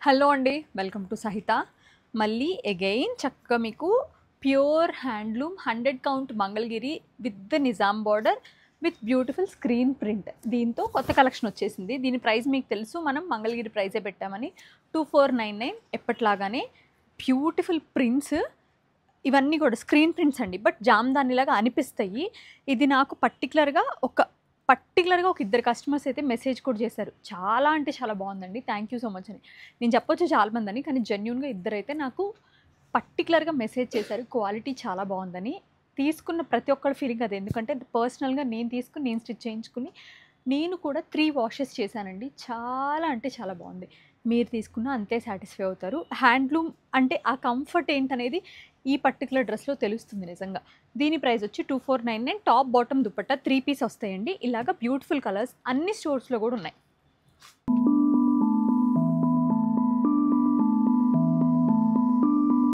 Hello అండి, welcome to సహిత. మళ్ళీ అగైన్ చక్కగా మీకు pure handloom 100 count Mangalagiri with the Nizam border with beautiful screen print. దీంతో కొత్త కలెక్షన్ వచ్చేసింది. దీని ప్రైస్ మీకు తెలుసు, మనం మంగళగిరి ప్రైజే పెట్టామని 2499. ఎప్పట్లాగానే బ్యూటిఫుల్ ప్రింట్స్, ఇవన్నీ కూడా స్క్రీన్ ప్రింట్స్ అండి, బట్ జామ్దానిలాగా అనిపిస్తాయి. ఇది నాకు పర్టికులర్గా ఒక ఇద్దరు కస్టమర్స్ అయితే మెసేజ్ కూడా చేశారు, చాలా అంటే చాలా బాగుందండి, థ్యాంక్ యూ సో మచ్ అని. నేను చెప్పొచ్చు చాలామంది అని, కానీ జెన్యున్గా ఇద్దరైతే నాకు పర్టికులర్గా మెసేజ్ చేశారు క్వాలిటీ చాలా బాగుందని. తీసుకున్న ప్రతి ఒక్కరి ఫీలింగ్ అది, ఎందుకంటే పర్సనల్గా నేను తీసుకుని నేను స్టిచ్ చేయించుకుని నేను కూడా 3 వాషెస్ చేశానండి. చాలా అంటే చాలా బాగుంది. మీరు తీసుకున్న అంతే సాటిస్ఫై అవుతారు. హ్యాండ్లూమ్ అంటే ఆ కంఫర్ట్ ఏంటనేది ఈ పర్టికులర్ డ్రెస్లో తెలుస్తుంది నిజంగా. దీని ప్రైస్ వచ్చి 2499. టాప్ బాటమ్ దుపట్టా 3 పీస్ వస్తాయండి. ఇలాగ బ్యూటిఫుల్ కలర్స్ అన్ని స్టోర్స్లో కూడా ఉన్నాయి.